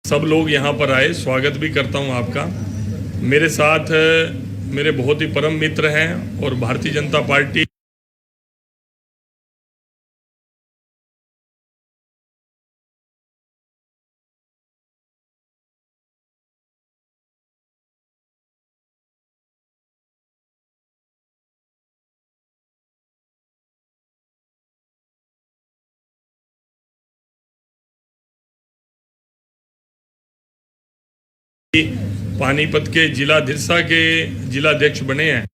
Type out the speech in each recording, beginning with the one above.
सब लोग यहाँ पर आए, स्वागत भी करता हूँ आपका। मेरे साथ मेरे बहुत ही परम मित्र हैं और भारतीय जनता पार्टी पानीपत के जिला सिरसा के जिलाध्यक्ष बने हैं।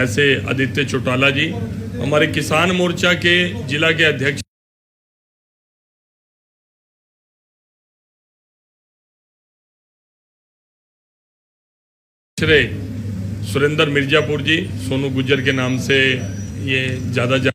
ऐसे आदित्य चौटाला जी हमारे किसान मोर्चा के जिला के अध्यक्ष सुरेंद्र मिर्जापुर जी, सोनू गुज्जर के नाम से ये ज्यादा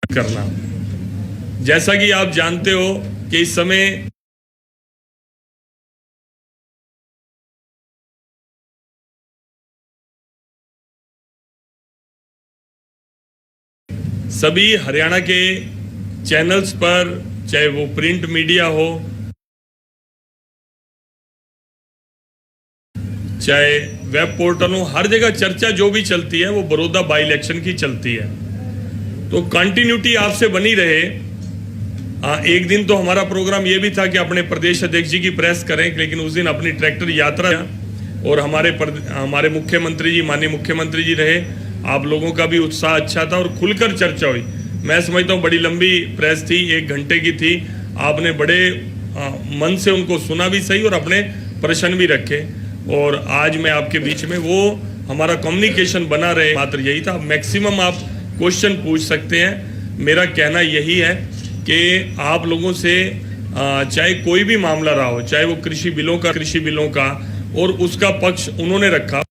करना। जैसा कि आप जानते हो कि इस समय सभी हरियाणा के चैनल्स पर, चाहे वो प्रिंट मीडिया हो, चाहे वेब पोर्टल हो, हर जगह चर्चा जो भी चलती है वो बड़ौदा बाई इलेक्शन की चलती है। तो कंटिन्यूटी आपसे बनी रहे। एक दिन तो हमारा प्रोग्राम ये भी था कि अपने प्रदेश अध्यक्ष जी की प्रेस करें, लेकिन उस दिन अपनी ट्रैक्टर यात्रा और हमारे मुख्यमंत्री जी, माननीय मुख्यमंत्री जी रहे। आप लोगों का भी उत्साह अच्छा था और खुलकर चर्चा हुई। मैं समझता हूँ बड़ी लंबी प्रेस थी, 1 घंटे की थी। आपने बड़े मन से उनको सुना भी सही और अपने प्रश्न भी रखे। और आज मैं आपके बीच में वो हमारा कम्युनिकेशन बना रहे, मात्र यही था। मैक्सिमम आप क्वेश्चन पूछ सकते हैं। मेरा कहना यही है कि आप लोगों से चाहे कोई भी मामला रहा हो, चाहे वो कृषि बिलों का और उसका पक्ष उन्होंने रखा,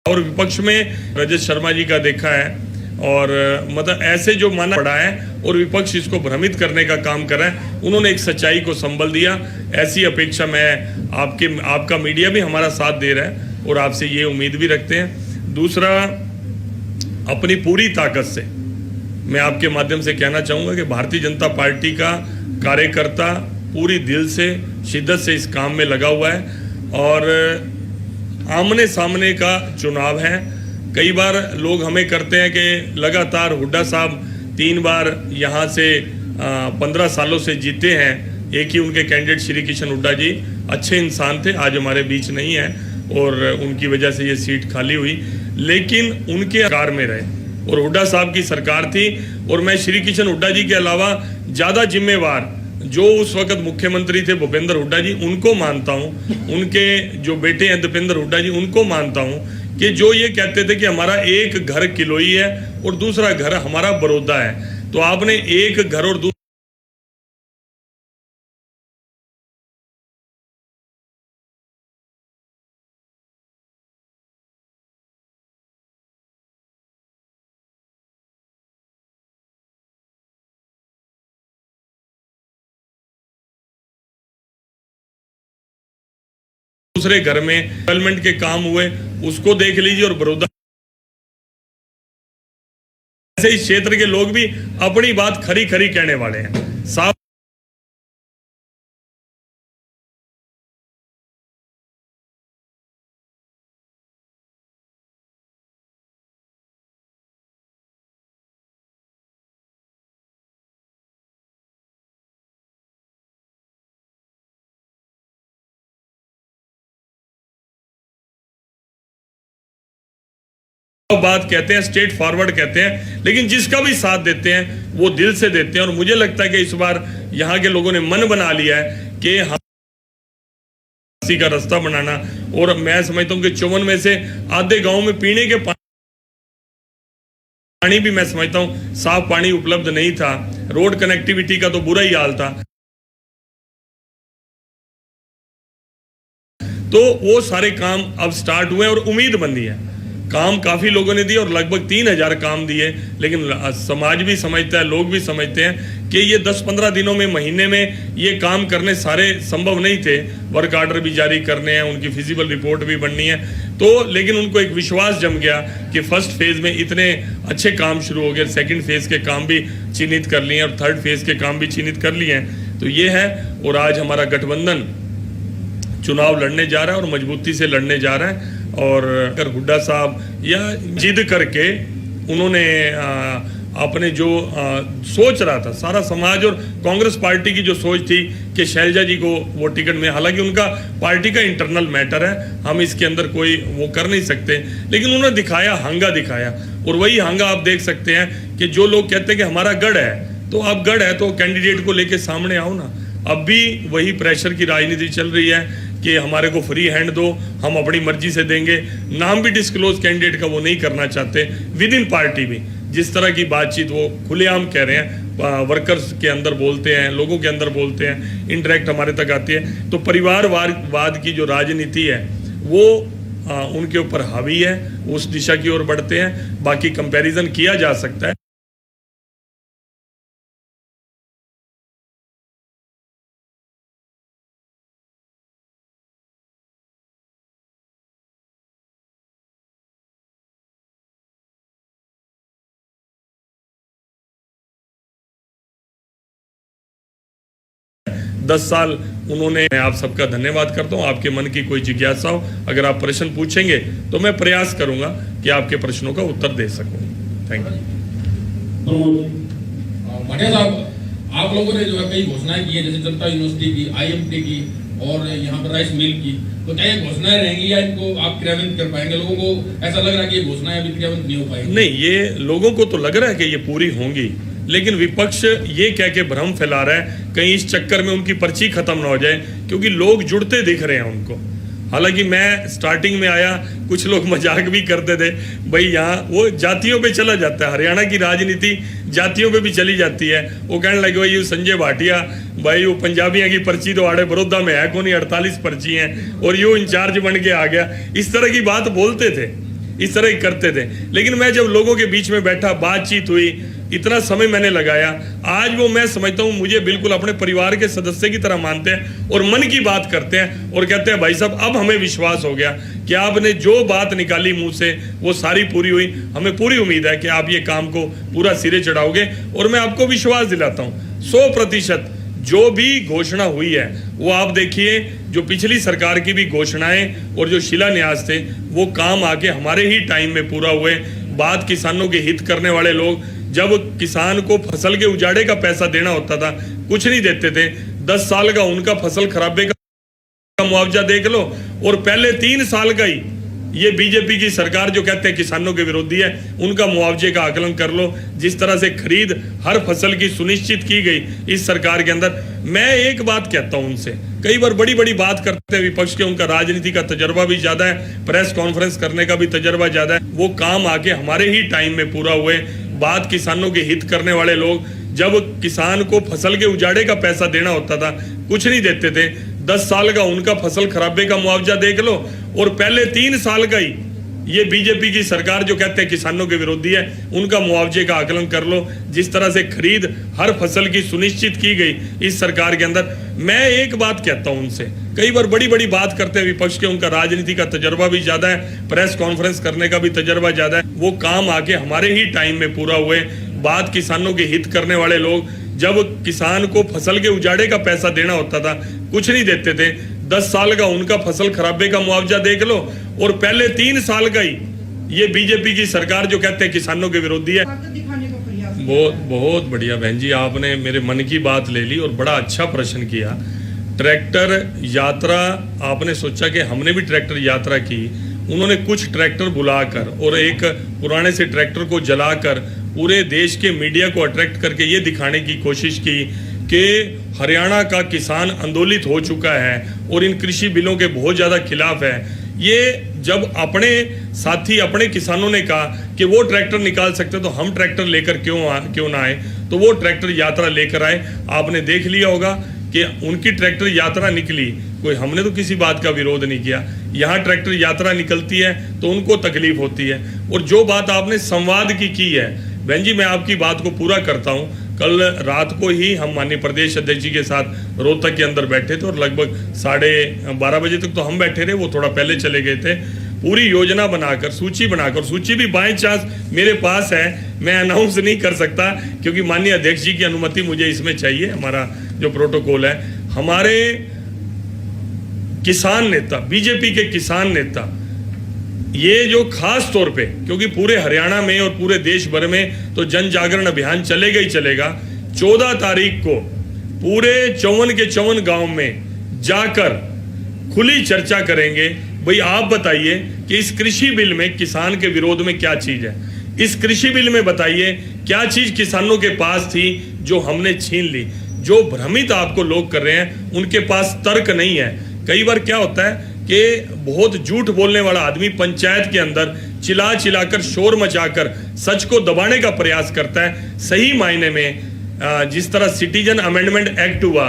और विपक्ष में रजत शर्मा जी का देखा है। और मतलब ऐसे जो माना पड़ा है और विपक्ष इसको भ्रमित करने का काम कर रहा है, उन्होंने एक सच्चाई को संबल दिया। ऐसी अपेक्षा मैं आपका मीडिया भी हमारा साथ दे रहा है और आपसे ये उम्मीद भी रखते हैं। दूसरा, अपनी पूरी ताकत से मैं आपके माध्यम से कहना चाहूँगा कि भारतीय जनता पार्टी का कार्यकर्ता पूरी दिल से, शिद्दत से इस काम में लगा हुआ है। और आमने सामने का चुनाव है। कई बार लोग हमें करते हैं कि लगातार हुड्डा साहब 3 बार यहाँ से 15 सालों से जीते हैं। एक ही उनके कैंडिडेट श्री किशन हुड्डा जी अच्छे इंसान थे, आज हमारे बीच नहीं है और उनकी वजह से ये सीट खाली हुई, लेकिन उनके आकार में रहे। और हुड्डा साहब की सरकार थी। और मैं श्री किशन हुड्डा जी के अलावा ज़्यादा जिम्मेवार जो उस वक्त मुख्यमंत्री थे भूपेंद्र हुड्डा जी, उनको मानता हूँ। उनके जो बेटे हैं दीपेंद्र हुड्डा जी, उनको मानता हूँ कि जो ये कहते थे कि हमारा एक घर किलोई है और दूसरा घर हमारा बड़ौदा है। तो आपने एक घर और दूसरे घर में डेवलपमेंट के काम हुए, उसको देख लीजिए। और बड़ौदा ऐसे इस क्षेत्र के लोग भी अपनी बात खरी खरी कहने वाले हैं साहब। बात कहते हैं, स्ट्रेट फॉरवर्ड कहते हैं, लेकिन जिसका भी साथ देते हैं वो दिल से देते हैं। और मुझे लगता है कि इस बार यहाँ के लोगों ने मन बना लिया है कि हम का रास्ता बनाना। और मैं समझता हूँ कि 54 में से आधे गांव में पीने के पानी भी मैं समझता हूँ साफ पानी उपलब्ध नहीं था। रोड कनेक्टिविटी का तो बुरा ही हाल था। तो वो सारे काम अब स्टार्ट हुए और उम्मीद बंदी है। काम काफी लोगों ने दिए और लगभग 3000 काम दिए, लेकिन समाज भी समझता है, लोग भी समझते हैं कि ये 10-15 दिनों में, महीने में ये काम करने सारे संभव नहीं थे। वर्क ऑर्डर भी जारी करने हैं, उनकी फिजिबल रिपोर्ट भी बननी है। तो लेकिन उनको एक विश्वास जम गया कि फर्स्ट फेज में इतने अच्छे काम शुरू हो गए, सेकेंड फेज के काम भी चिन्हित कर लिए और थर्ड फेज के काम भी चिन्हित कर लिए हैं। तो ये है। और आज हमारा गठबंधन चुनाव लड़ने जा रहा है और मजबूती से लड़ने जा रहा है। और अगर हुड्डा साहब या जिद करके उन्होंने अपने जो सोच रहा था सारा समाज और कांग्रेस पार्टी की जो सोच थी कि शैलजा जी को वो टिकट में, हालांकि उनका पार्टी का इंटरनल मैटर है, हम इसके अंदर कोई वो कर नहीं सकते, लेकिन उन्होंने दिखाया, हंगा दिखाया। और वही हंगा आप देख सकते हैं कि जो लोग कहते हैं कि हमारा गढ़ है, तो आप गढ़ है तो कैंडिडेट को लेके सामने आओ ना। अब भी वही प्रेशर की राजनीति चल रही है कि हमारे को फ्री हैंड दो, हम अपनी मर्जी से देंगे। नाम भी डिस्क्लोज कैंडिडेट का वो नहीं करना चाहते। विद इन पार्टी भी जिस तरह की बातचीत वो खुलेआम कह रहे हैं, वर्कर्स के अंदर बोलते हैं, लोगों के अंदर बोलते हैं, इंटरेक्ट हमारे तक आती है। तो परिवारवाद की जो राजनीति है वो उनके ऊपर हावी है, उस दिशा की ओर बढ़ते हैं। बाकी कंपैरिजन किया जा सकता है। दस साल उन्होंने, मैं आप सबका धन्यवाद करता हूं। आपके मन की कोई जिज्ञासा हो, अगर आप प्रश्न पूछेंगे तो मैं प्रयास करूंगा कि आपके प्रश्नों का उत्तर दे सकूं। Thank you. भाटिया साहब, आप लोगों ने जो है कई घोषणाएं की है, जैसे जनता यूनिवर्सिटी की, IMT की और यहाँ पर राइस मिल की, तो क्या ये घोषणाएं रहेंगी या इनको आप क्रियान्वित कर पाएंगे? लोगों को ऐसा लग रहा है कि ये घोषणाएं अभी क्रियान्वित नहीं हो पाएंगी। नहीं, ये लोगों को तो लग रहा है कि ये पूरी होंगी, लेकिन विपक्ष ये कह के भ्रम फैला रहा है कहीं इस चक्कर में उनकी पर्ची खत्म ना हो जाए, क्योंकि लोग जुड़ते दिख रहे हैं उनको। हालांकि मैं स्टार्टिंग में आया, कुछ लोग मजाक भी करते थे, भाई यहाँ वो जातियों पे चला जाता है, हरियाणा की राजनीति जातियों पे भी चली जाती है। वो कहने लगे भाई ये संजय भाटिया, भाई वो पंजाबियों की पर्ची तो आड़े बड़ौदा में है कौन, 48 पर्ची हैं और यो इंचार्ज बन के आ गया। इस तरह की बात बोलते थे, इस तरह ही करते थे। लेकिन मैं जब लोगों के बीच में बैठा, बातचीत हुई, इतना समय मैंने लगाया, आज वो मैं समझता हूँ मुझे बिल्कुल अपने परिवार के सदस्य की तरह मानते हैं और मन की बात करते हैं और कहते हैं भाई साहब अब हमें विश्वास हो गया कि आपने जो बात निकाली मुंह से वो सारी पूरी हुई। हमें पूरी उम्मीद है कि आप ये काम को पूरा सिरे चढ़ाओगे और मैं आपको विश्वास दिलाता हूँ 100% जो भी घोषणा हुई है वो आप देखिए, जो पिछली सरकार की भी घोषणाएं और जो शिलान्यास थे वो काम आके हमारे ही टाइम में पूरा हुए। बात किसानों के हित करने वाले लोग, जब किसान को फसल के उजाड़े का पैसा देना होता था कुछ नहीं देते थे, 10 साल का उनका फसल खराबे का मुआवजा देख लो और पहले 3 साल का ही ये बीजेपी की सरकार जो कहते हैं किसानों के विरोधी है, उनका मुआवजे का आकलन कर लो। जिस तरह से खरीद हर फसल की सुनिश्चित की गई इस सरकार के अंदर। मैं एक बात कहता हूं उनसे, कई बार बड़ी बड़ी बात करते हैं विपक्ष के, उनका राजनीति का तजर्बा भी ज्यादा है, प्रेस कॉन्फ्रेंस करने का भी तजर्बा ज्यादा है। वो काम आके हमारे ही टाइम में पूरा हुए। बात किसानों के हित करने वाले लोग, जब किसान को फसल के उजाड़े का पैसा देना होता था कुछ नहीं देते थे। 10 साल का उनका फसल खराबे का मुआवजा देख लो, और पहले 3 साल का ही ये बीजेपी की सरकार जो कहते हैं किसानों के विरोधी है, उनका मुआवजे का आकलन कर लो। जिस तरह से खरीद हर फसल की सुनिश्चित की गई इस सरकार के अंदर। मैं एक बात कहता हूं उनसे, कई बार बड़ी बड़ी बात करते हैं विपक्ष के, उनका राजनीति का तजर्बा भी ज्यादा है, प्रेस कॉन्फ्रेंस करने का भी तजर्बा ज्यादा है। वो काम आके हमारे ही टाइम में पूरा हुए। बात किसानों के हित करने वाले लोग, जब किसान को फसल के उजाड़े का पैसा देना होता था कुछ नहीं देते थे। 10 साल का उनका फसल खराबे का मुआवजा देख लो, और पहले 3 साल का ही ये बीजेपी की सरकार जो कहते हैं किसानों के विरोधी है। बहुत बढ़िया बहन जी, आपने मेरे मन की बात ले ली और बड़ा अच्छा प्रश्न किया। ट्रैक्टर यात्रा, आपने सोचा कि हमने भी ट्रैक्टर यात्रा की। उन्होंने कुछ ट्रैक्टर बुलाकर और एक पुराने से ट्रैक्टर को जलाकर पूरे देश के मीडिया को अट्रैक्ट करके ये दिखाने की कोशिश की कि हरियाणा का किसान आंदोलित हो चुका है और इन कृषि बिलों के बहुत ज्यादा खिलाफ है। ये जब अपने साथी अपने किसानों ने कहा कि वो ट्रैक्टर निकाल सकते तो हम ट्रैक्टर लेकर क्यों ना आए, तो वो ट्रैक्टर यात्रा लेकर आए। आपने देख लिया होगा कि उनकी ट्रैक्टर यात्रा निकली, कोई हमने तो किसी बात का विरोध नहीं किया। यहाँ ट्रैक्टर यात्रा निकलती है तो उनको तकलीफ होती है। और जो बात आपने संवाद की है बहन जी, मैं आपकी बात को पूरा करता हूँ। कल रात को ही हम माननीय प्रदेश अध्यक्ष जी के साथ रोहतक के अंदर बैठे थे और लगभग 12:30 बजे तक तो हम बैठे रहे, वो थोड़ा पहले चले गए थे। पूरी योजना बनाकर, सूची बनाकर, सूची भी बाय चांस मेरे पास है, मैं अनाउंस नहीं कर सकता क्योंकि माननीय अध्यक्ष जी की अनुमति मुझे इसमें चाहिए। हमारा जो प्रोटोकॉल है, हमारे किसान नेता, बीजेपी के किसान नेता, ये जो खास तौर पे, क्योंकि पूरे हरियाणा में और पूरे देश भर में तो जन जागरण अभियान चलेगा ही चलेगा। 14 तारीख को पूरे 54 के 54 गांव में जाकर खुली चर्चा करेंगे। भाई आप बताइए कि इस कृषि बिल में किसान के विरोध में क्या चीज है। इस कृषि बिल में बताइए क्या चीज किसानों के पास थी जो हमने छीन ली। जो भ्रमित आपको लोग कर रहे हैं उनके पास तर्क नहीं है। कई बार क्या होता है कि बहुत झूठ बोलने वाला आदमी पंचायत के अंदर चिल्ला चिल्लाकर, शोर मचाकर सच को दबाने का प्रयास करता है। सही मायने में जिस तरह सिटीजन अमेंडमेंट एक्ट हुआ,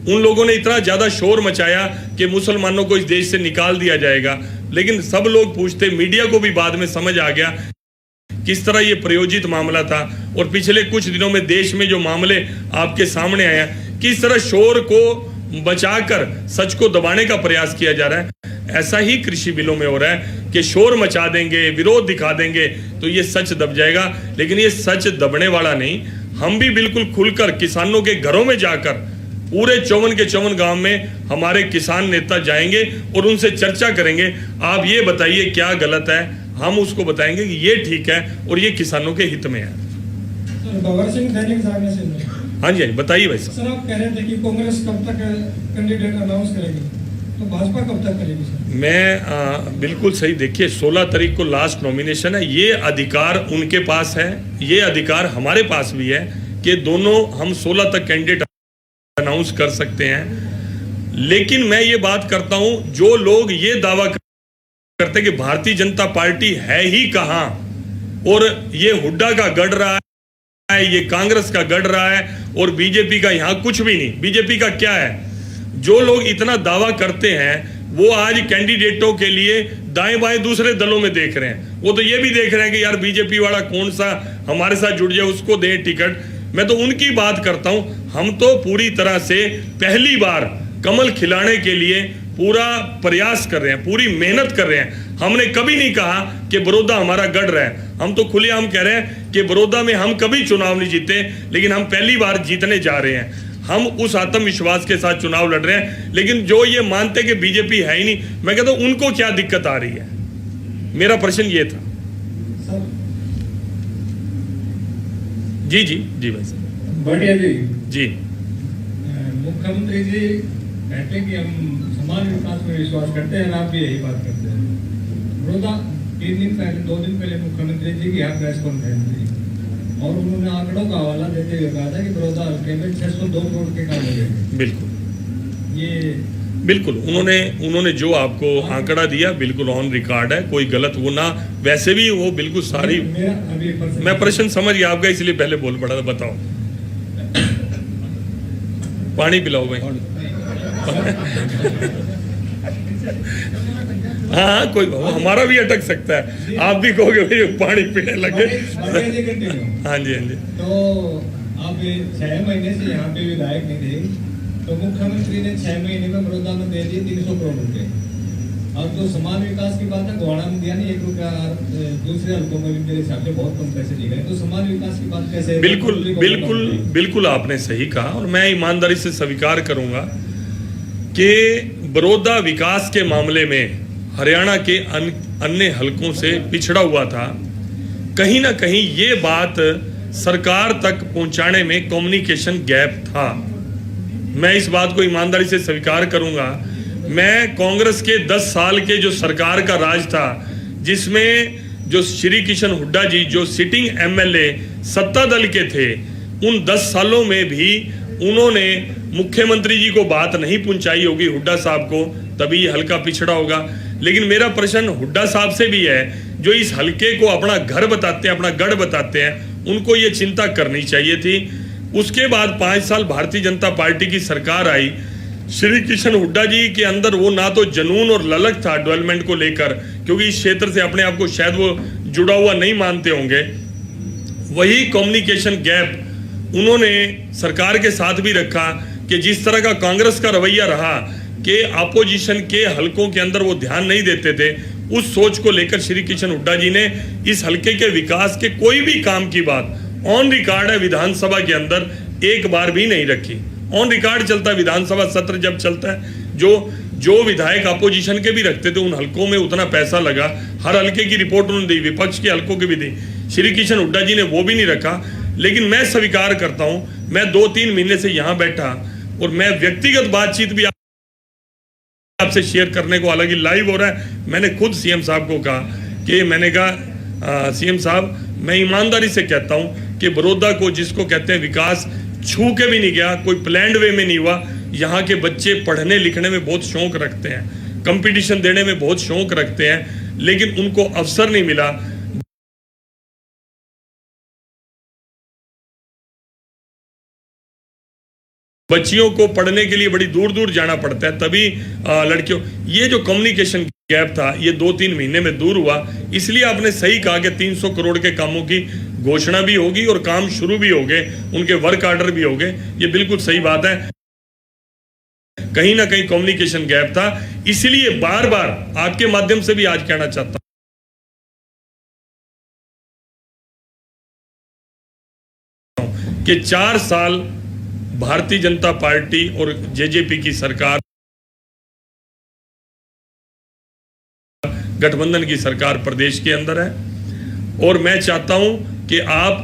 उन लोगों ने इतना ज्यादा शोर मचाया कि मुसलमानों को इस देश से निकाल दिया जाएगा, लेकिन सब लोग पूछते, मीडिया को भी बाद में समझ आ गया किस तरह ये प्रयोजित मामला था। और पिछले कुछ दिनों में देश में जो मामले आपके सामने आया, किस तरह शोर को बचाकर सच को दबाने का प्रयास किया जा रहा है। ऐसा ही कृषि बिलों में हो रहा है कि शोर मचा देंगे, विरोध दिखा देंगे तो ये सच दब जाएगा। लेकिन ये सच दबने वाला नहीं। हम भी बिल्कुल खुलकर किसानों के घरों में जाकर पूरे 54 के 54 गांव में हमारे किसान नेता जाएंगे और उनसे चर्चा करेंगे। आप ये बताइए क्या गलत है, हम उसको बताएंगे कि ये ठीक है और ये किसानों के हित में है। भवर सिंह दैनिक जागरण से। हाँ जी, बताइए भाई साहब। सर आप कह रहे थे कि कांग्रेस कब तक कैंडिडेट अनाउंस करेगी, तो भाजपा कब तक करेगी सर? मैं बिल्कुल सही, देखिए 16 तारीख को लास्ट नॉमिनेशन है। ये अधिकार उनके पास है, ये अधिकार हमारे पास भी है कि दोनों हम 16 तक कैंडिडेट अनाउंस कर सकते हैं। लेकिन मैं ये बात करता हूं, जो लोग ये दावा करते कि भारतीय जनता पार्टी है ही कहां और ये हुड्डा का गढ़ रहा है, ये कांग्रेस का गढ़ रहा है और बीजेपी का यहां कुछ भी नहीं, बीजेपी का क्या है, जो लोग इतना दावा करते हैं वो आज कैंडिडेटों के लिए दाएं बाएं दूसरे दलों में देख रहे हैं। वो तो ये भी देख रहे हैं कि यार बीजेपी वाला कौन सा हमारे साथ जुड़ जाए, उसको दें टिकट। मैं तो उनकी बात करता हूं, हम तो पूरी तरह से पहली बार कमल खिलाने के लिए पूरा प्रयास कर रहे हैं, पूरी मेहनत कर रहे हैं। हमने कभी नहीं कहा कि बड़ौदा हमारा गढ़ रहा है। हम तो खुलेआम कह रहे हैं कि बड़ौदा में हम कभी चुनाव नहीं जीते, लेकिन हम पहली बार जीतने जा रहे हैं। हम उस आत्मविश्वास के साथ चुनाव लड़ रहे हैं। लेकिन जो ये मानते कि बीजेपी है ही नहीं, मैं कहता हूं उनको क्या दिक्कत आ रही है। मेरा प्रश्न ये था। जी जी जी भाई साहब। बढ़िया जी। मुख्यमंत्री जी कहते हैं कि हम समान विकास में विश्वास करते हैं, आप भी यही बात करते हैं। बड़ौदा 3 दिन पहले 2 दिन पहले मुख्यमंत्री जी की यहाँ प्रेस कॉन्फ्रेंस थी और उन्होंने आंकड़ों का हवाला देते हुए कहा था कि बड़ौदा हल्के में 602 करोड़ के काम हो गए। बिल्कुल ये बिल्कुल उन्होंने जो आपको आंकड़ा दिया बिल्कुल ऑन रिकॉर्ड है, कोई गलत वो ना, वैसे भी वो बिल्कुल सारी मेरा अभी मैं प्रश्न समझ गया आपका, इसलिए पहले बोल पड़ा था। बताओ, पानी पिलाओ भाई। हाँ कोई हमारा भी अटक सकता है, आप भी कहोगे भाई पानी पीने लगे। हाँ जी हाँ जी। तो आप 6 महीने से यहाँ पे विधायक नहीं थे, तो मुख्यमंत्री ने 6 महीने में बड़ौदा में दे दिए 300 करोड़ रुपए। अब जो समान विकास की बात है, गोहाना में दिया नहीं 1 रुपया, दूसरे हल्कों में भी मेरे हिसाब से बहुत कम पैसे दिए गए, तो समान विकास की बात कैसे? बिल्कुल बिल्कुल बिल्कुल आपने सही कहा, और मैं ईमानदारी से स्वीकार करूंगा कि बड़ौदा विकास के मामले में हरियाणा के अन्य हलकों से पिछड़ा हुआ था। कहीं ना कहीं ये बात सरकार तक पहुंचाने में कम्युनिकेशन गैप था, मैं इस बात को ईमानदारी से स्वीकार करूंगा। मैं कांग्रेस के 10 साल के जो सरकार का राज था, जिसमें जो श्री किशन हुड्डा जी जो सिटिंग एमएलए सत्ता दल के थे, उन 10 सालों में भी उन्होंने मुख्यमंत्री जी को बात नहीं पहुंचाई होगी हुड्डा साहब को, तभी ये हल्का पिछड़ा होगा। लेकिन मेरा प्रश्न हुड्डा साहब से भी है, जो इस हल्के को अपना घर बताते हैं, अपना गढ़ बताते हैं, उनको ये चिंता करनी चाहिए थी। उसके बाद 5 साल भारतीय जनता पार्टी की सरकार आई, श्री किशन हुड्डा जी के अंदर वो ना तो जुनून और ललक था डेवलपमेंट को लेकर, क्योंकि इस क्षेत्र से अपने आप को शायद वो जुड़ा हुआ नहीं मानते होंगे। वही कम्युनिकेशन गैप उन्होंने सरकार के साथ भी रखा कि जिस तरह का कांग्रेस का रवैया रहा कि अपोजिशन के हलकों के अंदर वो ध्यान नहीं देते थे, उस सोच को लेकर श्री किशन हुड्डा जी ने इस हलके के विकास के कोई भी काम की बात ऑन रिकॉर्ड है विधानसभा के अंदर एक बार भी नहीं रखी। ऑन रिकॉर्ड चलता है विधानसभा सत्र जब चलता है, जो विधायक अपोजिशन के भी रखते थे, उन हलकों में उतना पैसा लगा, हर हलके की रिपोर्ट उन्होंने दी, विपक्ष के हलकों की भी दी, श्री किशन हुड्डा जी ने वो भी नहीं रखा। लेकिन मैं स्वीकार करता हूं, मैं 2-3 महीने से यहां बैठा और मैं व्यक्तिगत बातचीत भी आपसे शेयर करने को, हालांकि लाइव हो रहा है, मैंने खुद सीएम साहब को कहा कि मैंने कहा सीएम साहब, मैं ईमानदारी से कहता हूं कि बड़ौदा को जिसको कहते हैं विकास छू के भी नहीं गया, कोई प्लान्ड वे में नहीं हुआ। यहाँ के बच्चे पढ़ने लिखने में बहुत शौक रखते हैं, कंपटीशन देने में बहुत शौक रखते हैं, लेकिन उनको अवसर नहीं मिला। बच्चियों को पढ़ने के लिए बड़ी दूर दूर जाना पड़ता है, तभी लड़कियों, ये जो कम्युनिकेशन गैप था ये 2-3 महीने में दूर हुआ। इसलिए आपने सही कहा कि 300 करोड़ के कामों की घोषणा भी होगी और काम शुरू भी हो गए, उनके वर्क ऑर्डर भी हो गए, ये बिल्कुल सही बात है। कहीं ना कहीं कम्युनिकेशन गैप था, इसलिए बार बार आपके माध्यम से भी आज कहना चाहता हूं कि 4 साल भारतीय जनता पार्टी और जेजेपी की सरकार, गठबंधन की सरकार प्रदेश के अंदर है, और मैं चाहता हूं कि आप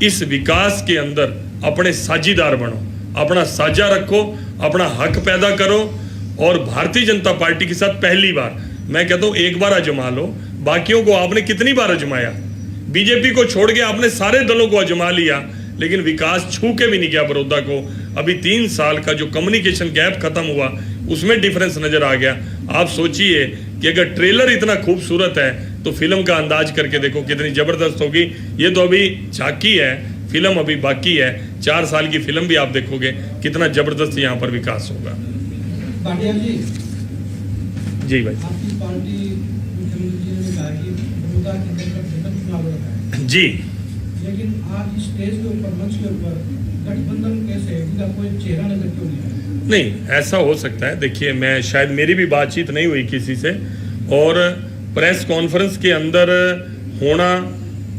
इस विकास के अंदर अपने साझीदार बनो, अपना साझा रखो, अपना हक पैदा करो। और भारतीय जनता पार्टी के साथ पहली बार, मैं कहता हूं एक बार आजमा लो, बाकियों को आपने कितनी बार आजमाया? बीजेपी को छोड़ के आपने सारे दलों को आजमा लिया, लेकिन विकास छू के भी नहीं गया बड़ौदा को। अभी 3 साल का जो कम्युनिकेशन गैप खत्म हुआ, उसमें डिफरेंस नजर आ गया। आप सोचिए कि अगर ट्रेलर इतना खूबसूरत है तो फिल्म का अंदाज करके देखो कितनी जबरदस्त होगी। ये तो अभी झांकी है, फिल्म अभी बाकी है। 4 साल की फिल्म भी आप देखोगे कितना जबरदस्त यहाँ पर विकास होगा। भाटिया जी, भाई, आपकी पार्टी मुख्यमंत्री जी ने कहा कि बड़ौदा के अंदर चुनाव रखा है जी, लेकिन आज इस स्टेज के ऊपर, मंच के ऊपर गठबंधन कैसे है, इनका कोई चेहरा नजर क्यों नहीं आया? नहीं, ऐसा हो सकता है। देखिए, मैं शायद मेरी भी बातचीत नहीं हुई किसी से, और प्रेस कॉन्फ्रेंस के अंदर होना,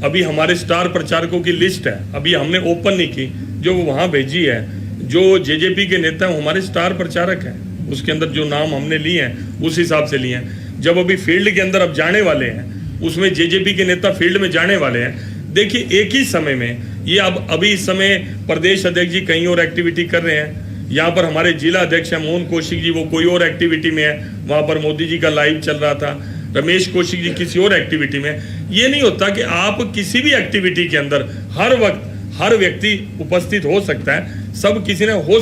अभी हमारे स्टार प्रचारकों की लिस्ट है, अभी हमने ओपन नहीं की, जो वहाँ भेजी है, जो जेजेपी के नेता हैं हमारे स्टार प्रचारक हैं, उसके अंदर जो नाम हमने लिए हैं उस हिसाब से लिए हैं। जब अभी फील्ड के अंदर अब जाने वाले हैं, उसमें जेजेपी के नेता फील्ड में जाने वाले हैं। देखिए, एक ही समय में ये अभी इस समय प्रदेश अध्यक्ष जी कहीं और एक्टिविटी कर रहे हैं, यहाँ पर हमारे जिला अध्यक्ष हैं मोहन कौशिक जी, वो कोई और एक्टिविटी में है, वहाँ पर मोदी जी का लाइव चल रहा था। रमेश कौशिक जी किसी और एक्टिविटी में। ये नहीं होता कि आप किसी भी एक्टिविटी के अंदर हर वक्त हर व्यक्ति उपस्थित हो सकता है, सब किसी ने हो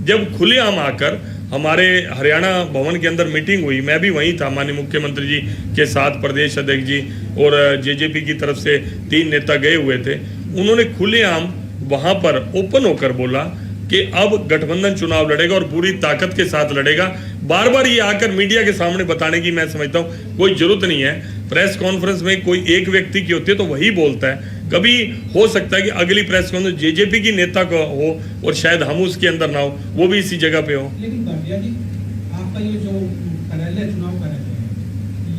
जब खुलेआम आकर हमारे हरियाणा भवन के अंदर मीटिंग हुई, मैं भी वहीं था, माननीय मुख्यमंत्री जी के साथ प्रदेश अध्यक्ष जी और जेजेपी की तरफ से 3 नेता गए हुए थे। उन्होंने खुलेआम वहां पर ओपन होकर बोला कि अब गठबंधन चुनाव लड़ेगा और पूरी ताकत के साथ लड़ेगा। बार बार ये आकर मीडिया के सामने बताने की मैं समझता हूँ कोई जरूरत नहीं है। प्रेस कॉन्फ्रेंस में कोई एक व्यक्ति की होती है तो वही बोलता है, कभी हो सकता है कि अगली प्रेस कॉन्फ्रेंस जेजेपी की नेता को हो और शायद हम उसके अंदर ना हो, वो भी इसी जगह पे हो। लेकिन भाटिया जी, आपका ये जो कार्यालय चुनाव कार्यालय है,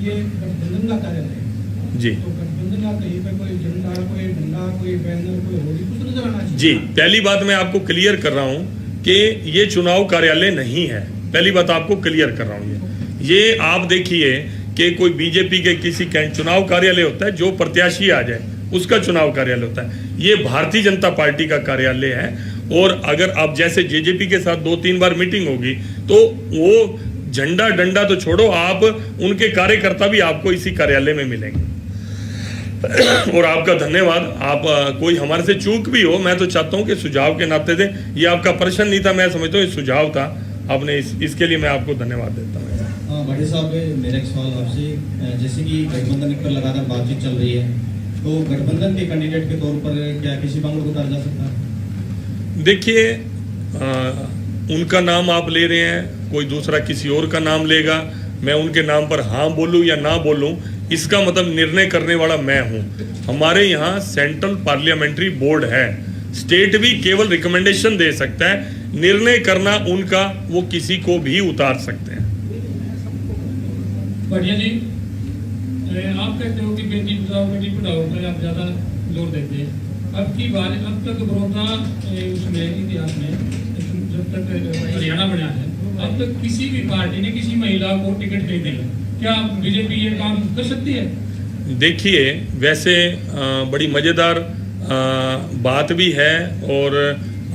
ये गठबंधन का कार्यालय है जी, तो गठबंधन का कहीं पे कोई झंडा, कोई डंडा, कोई बैनर, कोई होर्डिंग कुछ नजर आना चाहिए। जी, पहली बात मैं आपको क्लियर कर रहा हूं कि ये चुनाव कार्यालय नहीं है। पहली बात आपको क्लियर कर रहा हूं। ये आप देखिए कि कोई बीजेपी के किसी चुनाव कार्यालय होता है, जो प्रत्याशी आ जाए उसका चुनाव कार्यालय होता है। ये भारतीय जनता पार्टी का कार्यालय है। और अगर आप जैसे जेजेपी के साथ 2-3 बार मीटिंग होगी तो वो झंडा डंडा तो छोड़ो, आप उनके कार्यकर्ता भी आपको इसी कार्यालय में मिलेंगे। और आपका धन्यवाद। आप कोई हमारे से चूक भी हो, मैं तो चाहता हूं कि सुझाव के नाते थे, ये आपका प्रश्न नहीं था, मैं समझता हूँ ये सुझाव था, आपने इसके लिए मैं आपको धन्यवाद देता हूँ। भाटी साहब, मेरा एक सवाल आपसे, जैसे कि गठबंधन पर लगातार बातचीत चल रही है, तो गठबंधन के कैंडिडेट के तौर पर क्या किसी मांग को उतारा जा सकता है? देखिए, उनका नाम आप ले रहे हैं, कोई दूसरा किसी और का नाम लेगा, मैं उनके नाम पर हाँ बोलूं या ना बोलूं, इसका मतलब निर्णय करने वाला मैं हूं। हमारे यहाँ सेंट्रल पार्लियामेंट्री बोर्ड है, स्टेट भी केवल रिकमेंडेशन दे सकता है, निर्णय करना उनका, वो किसी को भी उतार सकते हैं। बढ़िया जी, आप कहते हो कि बेटी बचाओ बेटी पढ़ाओ पर आप ज्यादा जोर देते हैं। अब की बार, अब तक बड़ौदा उसमें इतिहास में जब तक हरियाणा बना है, अब तक किसी भी पार्टी ने किसी महिला को टिकट नहीं दिया। क्या बीजेपी ये काम कर सकती है? देखिए, वैसे बड़ी मजेदार बात भी है और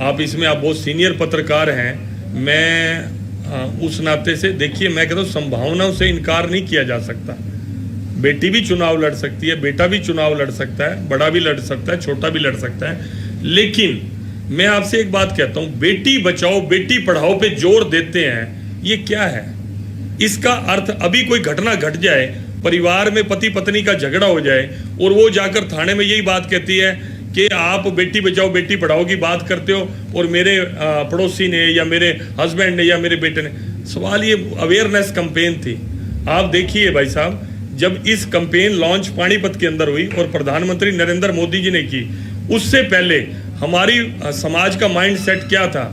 आप इसमें आप बहुत सीनियर पत्रकार हैं, मैं उस नाते से देखिए, मैं कहता हूँ संभावनाओं से इनकार नहीं किया जा सकता। बेटी भी चुनाव लड़ सकती है, बेटा भी चुनाव लड़ सकता है, बड़ा भी लड़ सकता है, छोटा भी लड़ सकता है। लेकिन मैं आपसे एक बात कहता हूं, बेटी बचाओ बेटी पढ़ाओ पे जोर देते हैं, ये क्या है? इसका अर्थ अभी कोई घटना घट जाए, परिवार में पति पत्नी का झगड़ा हो जाए और वो जाकर थाने में यही बात कहती है कि आप बेटी बचाओ बेटी पढ़ाओ की बात करते हो और मेरे पड़ोसी ने या मेरे हस्बैंड ने या मेरे बेटे ने। सवाल ये अवेयरनेस कैंपेन थी। आप देखिए भाई साहब, जब इस कैंपेन लॉन्च पानीपत के अंदर हुई और प्रधानमंत्री नरेंद्र मोदी जी ने की, उससे पहले हमारी समाज का माइंड सेट क्या था?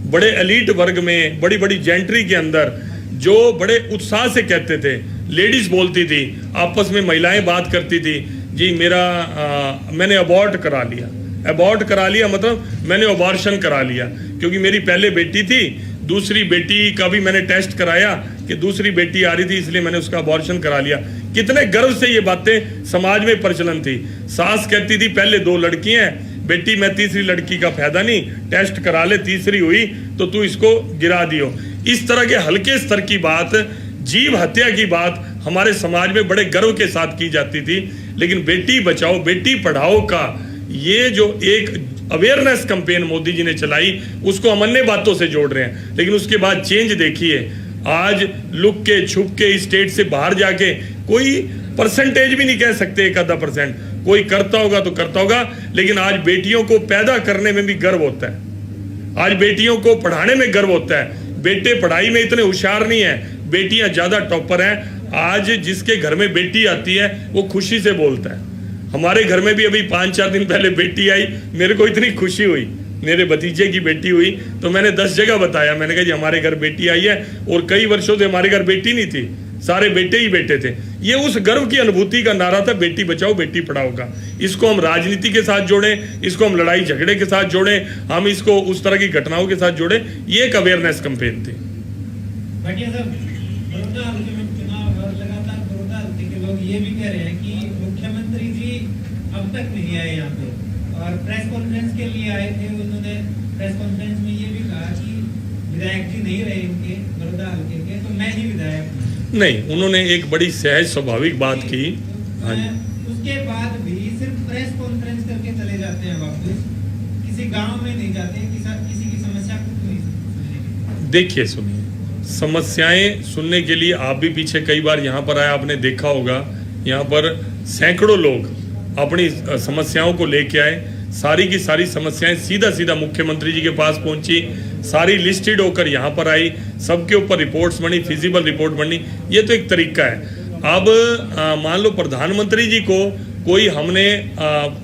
बड़े एलीट वर्ग में, बड़ी बड़ी जेंट्री के अंदर जो बड़े उत्साह से कहते थे, लेडीज बोलती थी, आपस में महिलाएं बात करती थी, जी मैंने अबॉर्ट करा लिया। अबॉर्ट करा लिया मतलब मैंने अबॉर्शन करा लिया, क्योंकि मेरी पहले बेटी थी, दूसरी बेटी का भी मैंने टेस्ट कराया कि दूसरी बेटी आ रही थी, इसलिए मैंने उसका अबॉर्शन करा लिया। कितने गर्व से ये बातें समाज में प्रचलन थी। सास कहती थी पहले 2 लड़की हैं बेटी, मैं तीसरी लड़की का फायदा नहीं, टेस्ट करा ले, तीसरी हुई तो तू इसको गिरा दियो। इस तरह के हल्के स्तर की बात, जीव हत्या की बात हमारे समाज में बड़े गर्व के साथ की जाती थी। लेकिन बेटी बचाओ बेटी पढ़ाओ का ये जो एक अवेयरनेस कैंपेन मोदी जी ने चलाई, उसको हम अन्य बातों से जोड़ रहे हैं। लेकिन उसके बाद चेंज देखिए, आज लुक के छुप के स्टेट से बाहर जाके, कोई परसेंटेज भी नहीं कह सकते 1-आधा%, कोई करता होगा तो करता होगा, लेकिन आज बेटियों को पैदा करने में भी गर्व होता है, आज बेटियों को पढ़ाने में गर्व होता है। बेटे पढ़ाई में इतने होशियार नहीं है, बेटियां ज्यादा टॉपर हैं। आज जिसके घर में बेटी आती है वो खुशी से बोलता है। हमारे घर में भी अभी 5-4 दिन पहले बेटी आई, मेरे को इतनी खुशी हुई, मेरे भतीजे की बेटी हुई तो मैंने 10 जगह बताया, मैंने कहा जी हमारे घर बेटी आई है, और कई वर्षों से हमारे घर बेटी नहीं थी, सारे बेटे ही बेटे थे। ये उस गर्व की अनुभूति का नारा था, बेटी बचाओ बेटी पढ़ाओ का। इसको हम राजनीति के साथ जोड़ें, इसको हम लड़ाई झगड़े के साथ जोड़ें, हम इसको उस तरह की घटनाओं के साथ जोड़ें, ये एक अवेयरनेस कैंपेन थी। लोग ये भी कह रहे हैं कि मुख्यमंत्री जी अब तक नहीं आए यहाँ पे, और प्रेस कॉन्फ्रेंस के लिए आए थे। उन्होंने प्रेस कॉन्फ्रेंस में ये भी कहा कि नहीं रहे इनके बड़ौदा हल्के के, तो मैं ही विधायक हूं। नहीं, उन्होंने एक बड़ी सहज स्वाभाविक बात की। हाँ जी। उसके बाद भी सिर्फ प्रेस कॉन्फ्रेंस करके चले जाते हैं वापस, किसी गांव में नहीं जाते, किसी की समस्या को नहीं सुनने। देखिए, सुनिए, समस्याएं सुनने के लिए आप भी पीछे कई बार यहाँ पर आए, आपने देखा होगा यहाँ पर सैकड़ों लोग अपनी समस्याओं को लेके आए। सारी की सारी समस्याएं सीधा सीधा मुख्यमंत्री जी के पास पहुंची, सारी लिस्टेड होकर यहाँ पर आई, सबके ऊपर रिपोर्ट्स बनी, फिजिबल रिपोर्ट बनी। ये तो एक तरीका है। अब मान लो प्रधानमंत्री जी को कोई हमने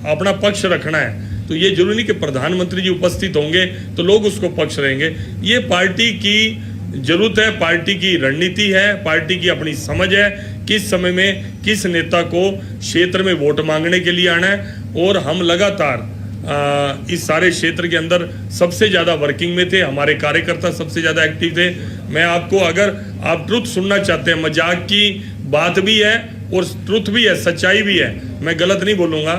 अपना पक्ष रखना है, तो ये जरूरी नहीं कि प्रधानमंत्री जी उपस्थित होंगे तो लोग उसको पक्ष रहेंगे। ये पार्टी की जरूरत है, पार्टी की रणनीति है, पार्टी की अपनी समझ है किस समय में किस नेता को क्षेत्र में वोट मांगने के लिए आना है। और हम लगातार इस सारे क्षेत्र के अंदर सबसे ज़्यादा वर्किंग में थे, हमारे कार्यकर्ता सबसे ज़्यादा एक्टिव थे। मैं आपको, अगर आप ट्रुथ सुनना चाहते हैं, मजाक की बात भी है और ट्रुथ भी है, सच्चाई भी है, मैं गलत नहीं बोलूँगा।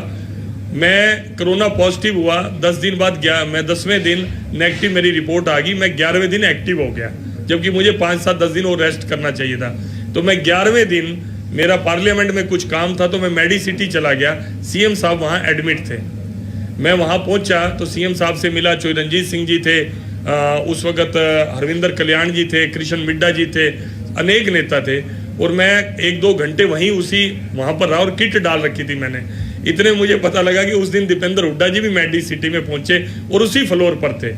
मैं कोरोना पॉजिटिव हुआ, 10 दिन बाद गया, मैं 10वें दिन नेगेटिव मेरी रिपोर्ट आ गई, मैं 11वें दिन एक्टिव हो गया, जबकि मुझे 5-7-10 दिन और रेस्ट करना चाहिए था। तो मैं 11वें दिन, मेरा पार्लियामेंट में कुछ काम था तो मैं मेडिसिटी चला गया। सीएम साहब वहाँ एडमिट थे, मैं वहाँ पहुँचा तो सीएम साहब से मिला। रणजीत सिंह जी थे, उस वक्त हरविंदर कल्याण जी थे, कृष्ण मिड्डा जी थे, अनेक नेता थे। और मैं 1-2 घंटे वहीं वहाँ पर रहा और किट डाल रखी थी मैंने। इतने मुझे पता लगा कि उस दिन दीपेंद्र हुड्डा जी भी मेडिसिटी में पहुंचे और उसी फ्लोर पर थे,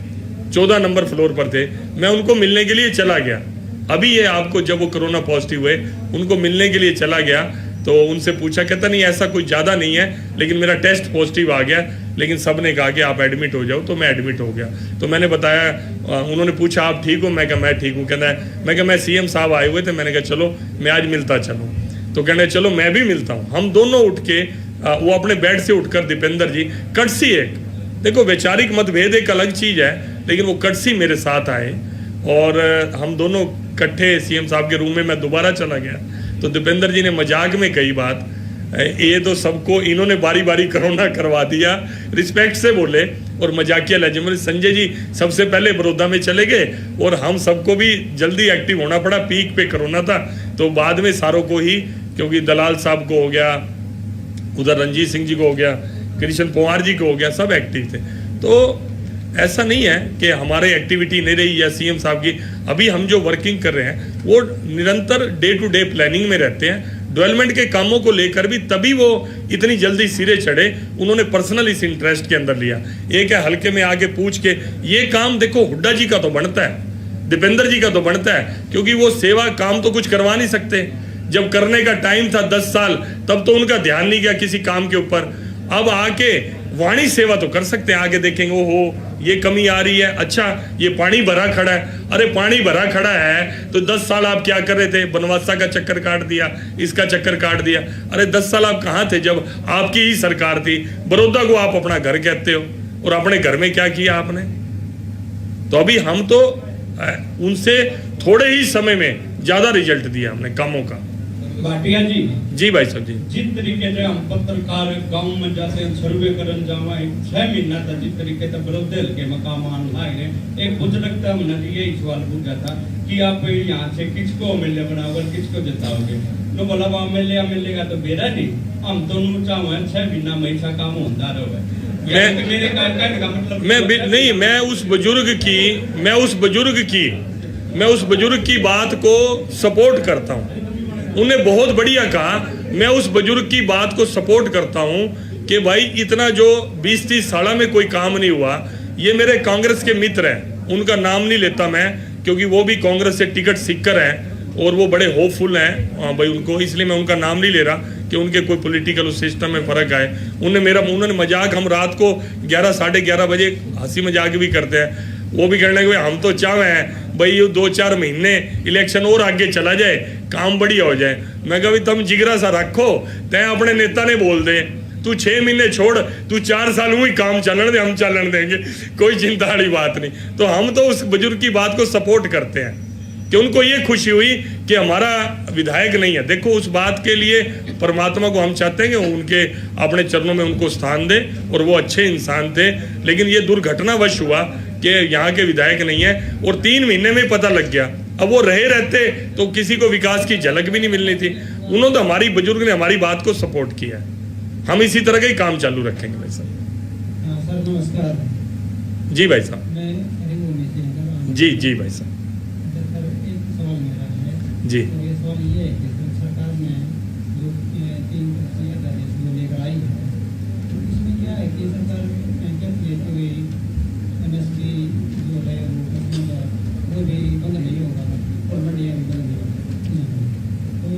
14 नंबर फ्लोर पर थे। मैं उनको मिलने के लिए चला गया। अभी ये आपको, जब वो कोरोना पॉजिटिव हुए, उनको मिलने के लिए चला गया तो उनसे पूछा, कहता नहीं ऐसा कुछ ज़्यादा नहीं है, लेकिन मेरा टेस्ट पॉजिटिव आ गया, लेकिन सब ने कहा कि आप एडमिट हो जाओ। तो मैं एडमिट हो गया। तो मैंने बताया, उन्होंने पूछा आप ठीक हो? मैं कहा मैं ठीक हूँ। कहना है, मैं कहा मैं सीएम साहब आए हुए थे, मैंने कहा चलो मैं आज मिलता चलूँ। तो कहना चलो मैं भी मिलता हूँ। हम दोनों उठ के, वो अपने बेड से उठकर दीपेंद्र जी, कटसी एक, देखो वैचारिक मतभेद एक अलग चीज़ है, लेकिन वो कटसी मेरे साथ आए और हम दोनों इकट्ठे सीएम साहब के रूम में, मैं दोबारा चला गया। तो दीपेंद्र जी ने मजाक में कही बात, ये तो सबको इन्होंने बारी बारी कोरोना करवा दिया, रिस्पेक्ट से बोले और मजाकिया लहजे। संजय जी सबसे पहले बड़ौदा में चले गए और हम सबको भी जल्दी एक्टिव होना पड़ा, पीक पे कोरोना था। तो बाद में सारों को ही, क्योंकि दलाल साहब को हो गया, उधर रणजीत सिंह जी को हो गया, कृष्ण पंवार जी को हो गया, सब एक्टिव थे। तो ऐसा नहीं है कि हमारी एक्टिविटी नहीं रही या सीएम साहब की। अभी हम जो वर्किंग कर रहे हैं वो निरंतर डे टू डे प्लानिंग में रहते हैं। डेवलपमेंट के कामों को लेकर भी तभी वो इतनी जल्दी सिरे चढ़े, उन्होंने पर्सनल इस इंटरेस्ट के अंदर लिया। एक है हल्के में आके पूछ के, ये काम देखो हुड्डा जी का तो बनता है, दीपेंद्र जी का तो बनता है, क्योंकि वो सेवा काम तो कुछ करवा नहीं सकते। जब करने का टाइम था 10 साल, तब तो उनका ध्यान नहीं गया किसी काम के ऊपर। अब आके वाणी सेवा तो कर सकते हैं, आगे देखेंगे ओहो ये कमी आ रही है, अच्छा ये पानी भरा खड़ा है, अरे पानी भरा खड़ा है तो 10 साल आप क्या कर रहे थे? बनवासा का चक्कर काट दिया, इसका चक्कर काट दिया। अरे 10 साल आप कहाँ थे जब आपकी ही सरकार थी? बड़ौदा को आप अपना घर कहते हो और अपने घर में क्या किया आपने? तो अभी हम तो उनसे थोड़े ही समय में ज्यादा रिजल्ट दिया हमने कामों का। भाटिया जी भाई साहब जी, जिस तरीके से हम पत्रकार गांव में जाते हैं, सर्वे करन जावा, 6 महीना था जिस तरीके से बड़ौदे के मकाम लाए, एक बुजुर्ग हमने ये सवाल पूछा था कि आप यहाँ से किसको एमएलए बनाओगे, किसको जिताओगे? तो बोला मिलेगा तो बेरा नहीं, हम दोनों चाहे 6 महीना में ऐसा काम होता रहे। मेरे का मतलब मैं उस बुजुर्ग की बात को सपोर्ट करता हूँ। उन्हें बहुत बढ़िया कहा, मैं उस बुजुर्ग की बात को सपोर्ट करता हूं कि भाई इतना जो 20-30 साल में कोई काम नहीं हुआ। ये मेरे कांग्रेस के मित्र हैं, उनका नाम नहीं लेता मैं, क्योंकि वो भी कांग्रेस से टिकट सीकर हैं और वो बड़े होपफुल हैं भाई उनको, इसलिए मैं उनका नाम नहीं ले रहा कि उनके कोई पॉलिटिकल सिस्टम में फर्क आए। उन्होंने मजाक, हम रात को 11-11:30 बजे हंसी मजाक भी करते हैं, वो भी कहने लगे हम तो चाहे हैं भाई ये 2-4 महीने इलेक्शन और आगे चला जाए, काम बढ़िया हो जाए। मैं कहा तुम जिगरा सा रखो, तय अपने नेता ने बोल दे, तू 6 महीने छोड़, तू 4 साल हुई काम चलन दे, हम चलन देंगे, कोई चिंता वाली बात नहीं। तो हम तो उस बुजुर्ग की बात को सपोर्ट करते हैं कि उनको ये खुशी हुई कि हमारा विधायक नहीं है। देखो उस बात के लिए परमात्मा को हम चाहते हैं कि उनके अपने चरणों में उनको स्थान दे और वो अच्छे इंसान थे। लेकिन ये दुर्घटनावश हुआ कि यहाँ के विधायक नहीं है, और 3 महीने में पता लग गया। अब वो रहते तो किसी को विकास की झलक भी नहीं मिलनी थी। उन्होंने तो, हमारी बुजुर्ग ने हमारी बात को सपोर्ट किया। हम इसी तरह का ही काम चालू रखेंगे भाई साहब। सर नमस्कार। जी भाई साहब। मैं हरिपुर में से हूं। जी जी भाई साहब। सर एक सवाल मेरा है जी। और ये सवाल ये है कि सरकार ने जो 3 अध्यादेश जो लेकर आई है, तो इसमें क्या है कि सरकार लेते हुए MSP जो है वो भी बंद नहीं होगा और मंडियाँ भी बंद नहीं होगी। तो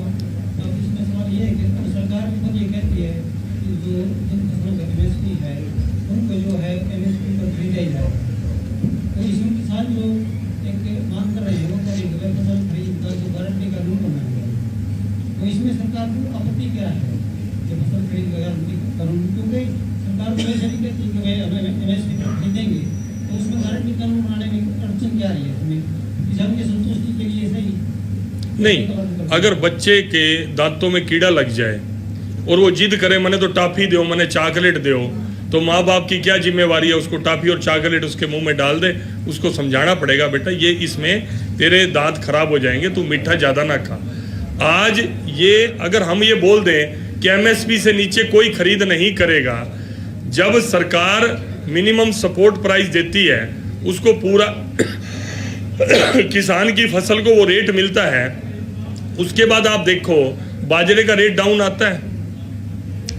अब इसमें सवाल ये है कि सरकार भी खुद ये कहती है कि जो जिन फसलों का MSP है उनको जो है MSP पर खरीदा ही जाए। तो इसमें किसान जो एक मांग कर रहे हैं वो कह रहे हैं फसल खरीद का जो गारंटी कानून बनाया गया है, तो इसमें सरकार को आपत्ति क्या है कि फसल खरीद का गारंटी कानून, क्योंकि सरकार को ऐसा नहीं कहती कि भाई हमें MSP पर खरीदेंगे, तो उसमें गारंटी कानून बनाने में अड़चन क्या आ रही है? इसमें किसान की संतुष्टि के लिए सही नहीं, अगर बच्चे के दांतों में कीड़ा लग जाए और वो जिद करे मैंने तो टॉफी दो, मैंने चॉकलेट दो, तो माँ बाप की क्या जिम्मेवारी है उसको टॉफी और चॉकलेट उसके मुंह में डाल दे। उसको समझाना पड़ेगा, बेटा ये इसमें तेरे दांत खराब हो जाएंगे, तू मीठा ज्यादा ना खा। आज ये अगर हम ये बोल दें कि MSP से नीचे कोई खरीद नहीं करेगा, जब सरकार मिनिमम सपोर्ट प्राइस देती है उसको पूरा किसान की फसल को वो रेट मिलता है, उसके बाद आप देखो बाजरे का रेट डाउन आता है,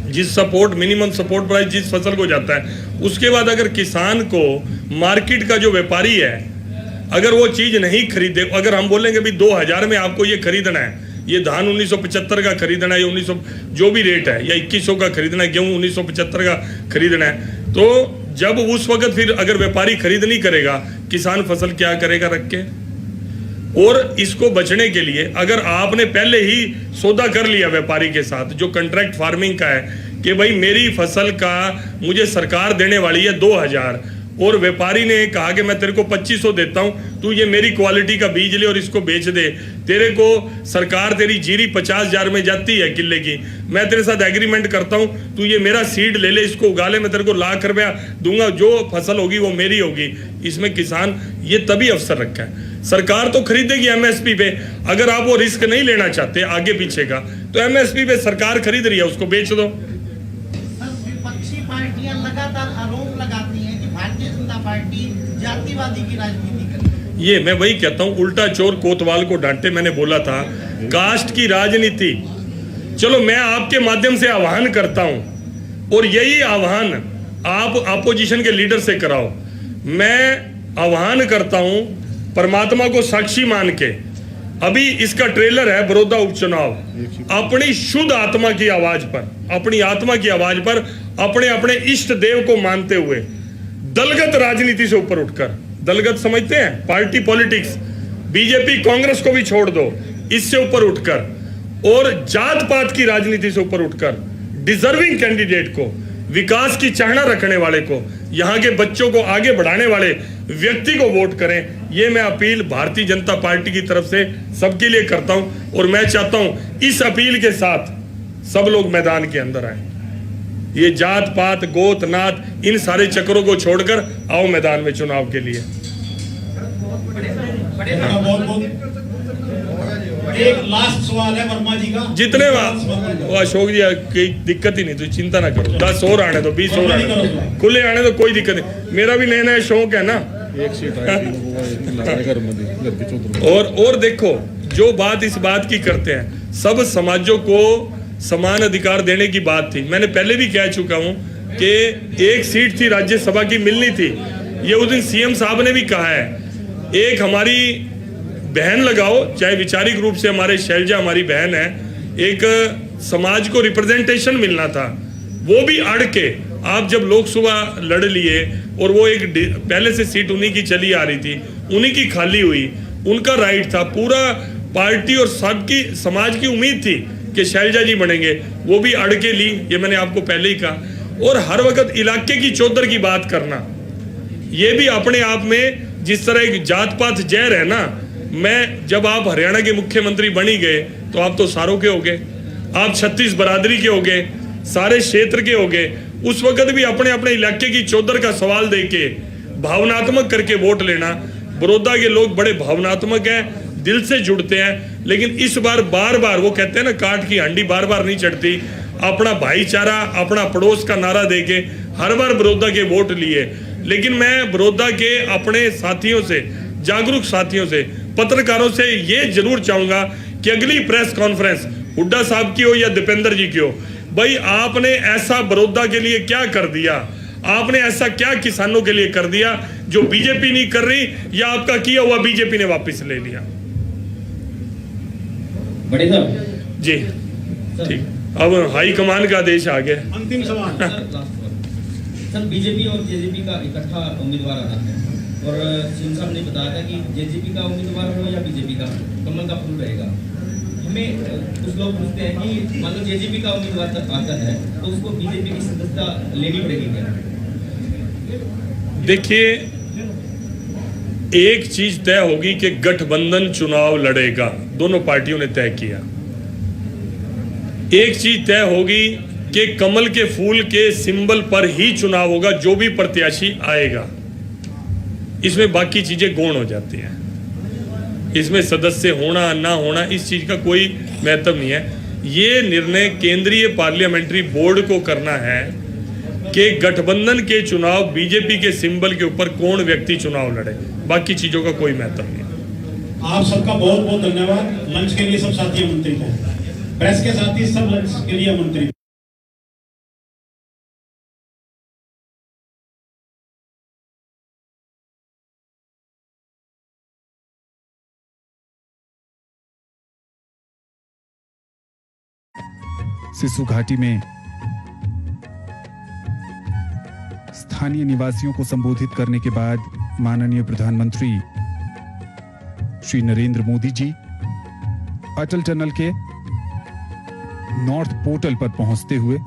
जिस सपोर्ट मिनिमम सपोर्ट प्राइस जिस फसल को जाता है, उसके बाद अगर किसान को मार्केट का जो व्यापारी है अगर वो चीज नहीं खरीदे, अगर हम बोलेंगे भी 2000 में आपको ये खरीदना है, ये धान 1975 का खरीदना है, या 1900 जो भी रेट है, या 2100 का खरीदना है, गेहूं 1975 का खरीदना है, तो जब उस वक्त फिर अगर व्यापारी खरीद नहीं करेगा, किसान फसल क्या करेगा रख के? और इसको बचने के लिए अगर आपने पहले ही सौदा कर लिया व्यापारी के साथ, जो कॉन्ट्रैक्ट फार्मिंग का है कि भाई मेरी फसल का मुझे सरकार देने वाली है 2000, और व्यापारी ने कहा कि मैं तेरे को 2500 देता हूं, तू ये मेरी क्वालिटी का बीज ले और इसको बेच दे, तेरे को सरकार तेरी जीरी 50,000 में जाती है किले की, मैं तेरे साथ एग्रीमेंट करता हूं, तू ये मेरा सीड ले ले, इसको उगा ले, मैं तेरे को ₹1,00,000 दूंगा, जो फसल होगी वो मेरी होगी। इसमें किसान ये तभी अवसर रखा है। सरकार तो खरीदेगी MSP पे, अगर आप वो रिस्क नहीं लेना चाहते आगे पीछे का, तो MSP पे सरकार खरीद रही है, उसको बेच दो। विपक्षी पार्टियां लगातार आरोप लगाती हैं कि भारतीय जनता पार्टी जातिवादी की राजनीति कर रही है। ये मैं वही कहता हूं, उल्टा चोर कोतवाल को डांटे। मैंने बोला था कास्ट की राजनीति। चलो मैं आपके माध्यम से आह्वान करता हूं, और यही आह्वान आप अपोजिशन के लीडर से कराओ। मैं आह्वान करता हूं परमात्मा को साक्षी मान के, अभी इसका ट्रेलर है बड़ौदा उपचुनाव, अपनी शुद्ध आत्मा की आवाज पर, अपनी आत्मा की आवाज पर, अपने अपने इष्ट देव को मानते हुए दलगत राजनीति से ऊपर उठकर, दलगत समझते हैं पार्टी पॉलिटिक्स, बीजेपी कांग्रेस को भी छोड़ दो, इससे ऊपर उठकर और जात पात की राजनीति से ऊपर उठकर डिजर्विंग कैंडिडेट को, विकास की चाहना रखने वाले को, यहाँ के बच्चों को आगे बढ़ाने वाले व्यक्ति को वोट करें। ये मैं अपील भारतीय जनता पार्टी की तरफ से सबके लिए करता हूं, और मैं चाहता हूं इस अपील के साथ सब लोग मैदान के अंदर आए। ये जात पात गोत नात इन सारे चक्रों को छोड़कर आओ मैदान में चुनाव के लिए। एक लास्ट सवाल है वर्मा जी का। जितने वो अशोक जी कोई दिक्कत ही नहीं, तो चिंता ना करो, 10 और आने दो, 20 और आने दो, खुले आने दो, कोई दिक्कत नहीं। मेरा भी नया नया शौक है ना। एक सीट और देखो जो बात इस बात की करते हैं, सब समाजों को समान अधिकार देने की बात थी। मैंने पहले भी कह चुका हूं कि एक सीट थी राज्यसभा की मिलनी थी, ये उस दिन CM साहब ने भी कहा है। एक हमारी बहन लगाओ, चाहे वैचारिक रूप से हमारे शैलजा हमारी बहन है, एक समाज को रिप्रेजेंटेशन मिलना था, वो भी अड़ के आप जब लोकसभा लड़ लिए और वो एक पहले से सीट उन्हीं की चली आ रही थी, उन्हीं की खाली हुई, उनका राइट था, पूरा पार्टी और सबकी समाज की उम्मीद थी कि शैलजा जी बनेंगे, वो भी अड़ के ली, ये मैंने आपको पहले ही कहा। और हर वक्त इलाके की चौधर की बात करना, ये भी अपने आप में जिस तरह एक जात पात जहर है ना। मैं जब आप हरियाणा के मुख्यमंत्री बनी गए तो आप तो सारों के हो गए, आप 36 बरादरी के हो गए, सारे क्षेत्र के हो गए। उस वक्त भी अपने अपने इलाके की चौधर का सवाल देके भावनात्मक करके वोट लेना। बड़ौदा के लोग बड़े भावनात्मक हैं, दिल से जुड़ते हैं, लेकिन इस बार बार बार वो कहते हैं ना, काट की हांडी बार बार नहीं चढ़ती। अपना भाईचारा, अपना पड़ोस का नारा देके हर बार बड़ौदा के वोट लिए। लेकिन मैं बड़ौदा के अपने साथियों से, जागरूक साथियों से, पत्रकारों से ये जरूर चाहूंगा कि अगली प्रेस कॉन्फ्रेंस हुड्डा साहब की हो या दीपेंद्र जी की हो, भाई आपने ऐसा बड़ौदा के लिए क्या कर दिया, आपने ऐसा क्या किसानों के लिए कर दिया जो बीजेपी नहीं कर रही, या आपका किया हुआ बीजेपी ने वापस ले लिया। बड़े साहब जी ठीक, अब हाई कमान का आदेश आ गया। अंतिम सवाल सर, बीजेपी और जेजेपी का इकट्ठा उम्मीदवार आना है और सिंह साहब ने बताया था कि जेजेपी का उम्मीदवार हो या बीजेपी का, कमल का फूल रहेगा। हमें कुछ लोग पूछते हैं कि मान लो जेजेपी का उम्मीदवार आता है तो उसको बीजेपी की सदस्यता लेनी पड़ेगी क्या? देखिए, एक चीज तय होगी कि गठबंधन चुनाव लड़ेगा, दोनों पार्टियों ने तय किया। एक चीज तय होगी कि कमल के फूल के सिंबल पर ही चुनाव होगा, जो भी प्रत्याशी आएगा। इसमें बाकी चीजें गौण हो जाती हैं, इसमें सदस्य होना ना होना इस चीज का कोई महत्व नहीं है। ये निर्णय केंद्रीय पार्लियामेंट्री बोर्ड को करना है कि गठबंधन के चुनाव बीजेपी के सिंबल के ऊपर कौन व्यक्ति चुनाव लड़े, बाकी चीजों का कोई महत्व नहीं है। आप सबका बहुत बहुत धन्यवाद। मंच के लिए सब साथी आमंत्रित हैं, प्रेस के साथी सब मंच के लिए आमंत्रित। सिसु घाटी में स्थानीय निवासियों को संबोधित करने के बाद माननीय प्रधानमंत्री श्री नरेंद्र मोदी जी अटल टनल के नॉर्थ पोर्टल पर पहुंचते हुए